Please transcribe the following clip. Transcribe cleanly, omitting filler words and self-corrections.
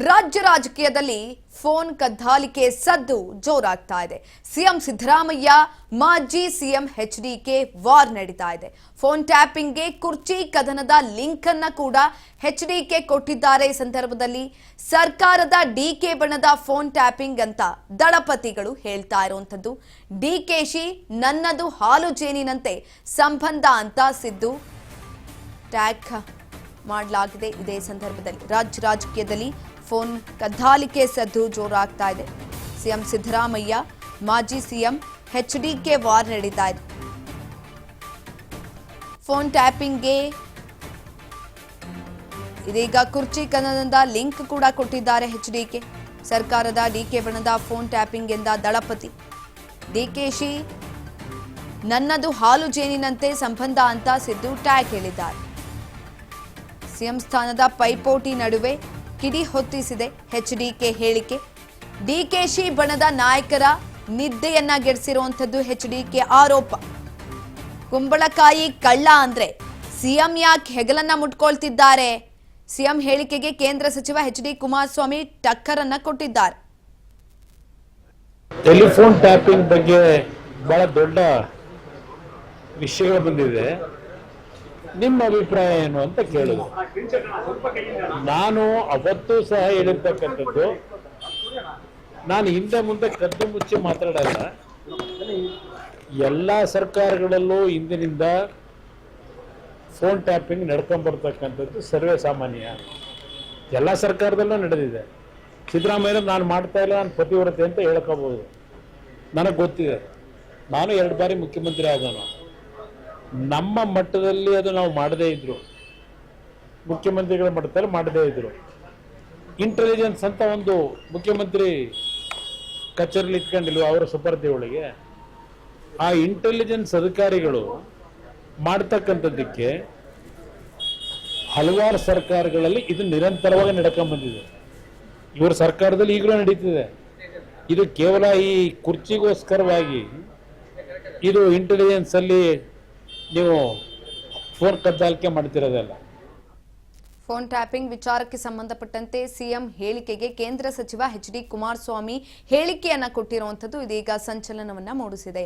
ರಾಜ್ಯ ರಾಜಕೀಯದಲ್ಲಿ ಫೋನ್ ಕದ್ದಾಲಿಕೆ ಸದ್ದು ಜೋರಾಗ್ತಾ ಇದೆ. ಸಿಎಂ ಸಿದ್ದರಾಮಯ್ಯ ಮಾಜಿ ಸಿಎಂ ಎಚ್ಡಿಕೆ ವಾರ್ ನಡೀತಾ ಇದೆ. ಫೋನ್ ಟ್ಯಾಪಿಂಗ್ಗೆ ಕುರ್ಚಿ ಕದನದ ಲಿಂಕ್ ಅನ್ನ ಕೂಡ ಎಚ್ಡಿಕೆ ಕೊಟ್ಟಿದ್ದಾರೆ. ಈ ಸಂದರ್ಭದಲ್ಲಿ ಸರ್ಕಾರದ ಡಿಕೆ ಬಣದ ಫೋನ್ ಟ್ಯಾಪಿಂಗ್ ಅಂತ ದಳಪತಿಗಳು ಹೇಳ್ತಾ ಇರುವಂತದ್ದು. ಡಿಕೆಶಿ ನನ್ನದು ಹಾಲು ಜೇನಿನಂತೆ ಸಂಬಂಧ ಅಂತ ಸಿದ್ದು ಟ್ಯಾಗ್ ಮಾಡಲಾಗಿದೆ. ಇದೇ ಸಂದರ್ಭದಲ್ಲಿ ರಾಜ್ಯ ರಾಜಕೀಯದಲ್ಲಿ ಫೋನ್ ಕದ್ದಾಲಿಕೆ ಸದ್ದು ಜೋರಾಗ್ತಾ ಇದೆ. ಸಿಎಂ ಸಿದ್ದರಾಮಯ್ಯ ಮಾಜಿ ಸಿಎಂ ಎಚ್ಡಿಕೆ ವಾರ್ ನಡೀತಾ ಇದೆ. ಫೋನ್ ಟ್ಯಾಪಿಂಗ್ಗೆ ಇದೀಗ ಕುರ್ಚಿ ಕದನದ ಲಿಂಕ್ ಕೂಡ ಕೊಟ್ಟಿದ್ದಾರೆ ಎಚ್ಡಿಕೆ. ಸರ್ಕಾರದ ಡಿಕೆ ಬಣದ ಫೋನ್ ಟ್ಯಾಪಿಂಗ್ ಎಂದ ದಳಪತಿ ಡಿಕೆಶಿ ನನ್ನದು ಹಾಲು ಜೇನಿನಂತೆ ಸಂಬಂಧ ಅಂತ ಸಿದ್ದು ಟ್ಯಾಗ್ ಹೇಳಿದ್ದಾರೆ. ಸಿಎಂ ಸ್ಥಾನದ ಪೈಪೋಟಿ ನಡುವೆ ಕಿಡಿ ಹೊತ್ತಿಸಿದೆ ಎಚ್ಡಿಕೆ ಹೇಳಿಕೆ. ಡಿಕೆಶಿ ಬಣದ ನಾಯಕರ ನಿದ್ದೆಯನ್ನ ಗೆಡಿಸಿರುವಂತದ್ದು ಎಚ್ಡಿಕೆ ಆರೋಪ. ಕುಂಬಳಕಾಯಿ ಕಳ್ಳ ಅಂದ್ರೆ ಸಿಎಂ ಯಾಕೆ ಹೆಗಲನ್ನ ಮುಟ್ಕೊಳ್ತಿದ್ದಾರೆ? ಸಿಎಂ ಹೇಳಿಕೆಗೆ ಕೇಂದ್ರ ಸಚಿವ ಎಚ್ಡಿ ಕುಮಾರಸ್ವಾಮಿ ಟಕ್ಕರ್ ಅನ್ನ ಕೊಟ್ಟಿದ್ದಾರೆ. ಟೆಲಿಫೋನ್ ಟ್ಯಾಪಿಂಗ್ ಬಗ್ಗೆ ಬಹಳ ದೊಡ್ಡ ವಿಷಯಗಳು ಬಂದಿದೆ. ನಿಮ್ಮ ಅಭಿಪ್ರಾಯ ಏನು ಅಂತ ಕೇಳಿದ್ರು. ನಾನು ಅವತ್ತು ಸಹ ಹೇಳಿರ್ತಕ್ಕಂಥದ್ದು, ನಾನು ಹಿಂದೆ ಮುಂದೆ ಕದ್ದು ಮುಚ್ಚಿ ಮಾತಾಡಲ್ಲ. ಎಲ್ಲ ಸರ್ಕಾರಗಳಲ್ಲೂ ಇಂದಿನಿಂದ ಫೋನ್ ಟ್ಯಾಪಿಂಗ್ ನಡ್ಕೊಂಡ್ಬರ್ತಕ್ಕಂಥದ್ದು ಸರ್ವೇ ಸಾಮಾನ್ಯ. ಎಲ್ಲ ಸರ್ಕಾರದಲ್ಲೂ ನಡೆದಿದೆ. ಸಿದ್ದರಾಮಯ್ಯ ನಾನು ಮಾಡ್ತಾ ಇಲ್ಲ, ನಾನು ಪತಿವ್ರತೆ ಅಂತ ಹೇಳ್ಕೋಬಹುದು. ನನಗೆ ಗೊತ್ತಿದೆ, ನಾನು 2 ಬಾರಿ ಮುಖ್ಯಮಂತ್ರಿ ಆಗೋನು. ನಮ್ಮ ಮಟ್ಟದಲ್ಲಿ ಅದು ನಾವು ಮಾಡದೇ ಇದ್ರು, ಮುಖ್ಯಮಂತ್ರಿಗಳ ಮಟ್ಟದಲ್ಲಿ ಮಾಡದೇ ಇದ್ರು. ಇಂಟೆಲಿಜೆನ್ಸ್ ಅಂತ ಒಂದು ಮುಖ್ಯಮಂತ್ರಿ ಕಚೇರಿಲಿ ಇಟ್ಕೊಂಡಿಲ್ವ ಅವರ ಸುಪರ್ದಿ ಒಳಗೆ, ಆ ಇಂಟೆಲಿಜೆನ್ಸ್ ಅಧಿಕಾರಿಗಳು ಮಾಡ್ತಕ್ಕಂಥದ್ದಕ್ಕೆ ಹಲವಾರು ಸರ್ಕಾರಗಳಲ್ಲಿ ಇದು ನಿರಂತರವಾಗಿ ನಡ್ಕೊಂಡ್ ಬಂದಿದೆ. ಇವರ ಸರ್ಕಾರದಲ್ಲಿ ಈಗಲೂ ನಡೀತಿದೆ. ಇದು ಕೇವಲ ಈ ಕುರ್ಚಿಗೋಸ್ಕರವಾಗಿ ಇದು ಇಂಟೆಲಿಜೆನ್ಸ್ ಅಲ್ಲಿ ನೀವು ಫೋನ್ ಕದ್ದಾಲಿಕೆ ಮಾಡ್ತಿರೋದಲ್ಲ. ಫೋನ್ ಟ್ಯಾಪಿಂಗ್ ವಿಚಾರಕ್ಕೆ ಸಂಬಂಧಪಟ್ಟಂತೆ ಸಿಎಂ ಹೇಳಿಕೆಗೆ ಕೇಂದ್ರ ಸಚಿವ ಎಚ್ಡಿ ಕುಮಾರಸ್ವಾಮಿ ಹೇಳಿಕೆಯನ್ನ ಕೊಟ್ಟಿರುವಂತದ್ದು ಇದೀಗ ಸಂಚಲನವನ್ನ ಮೂಡಿಸಿದೆ.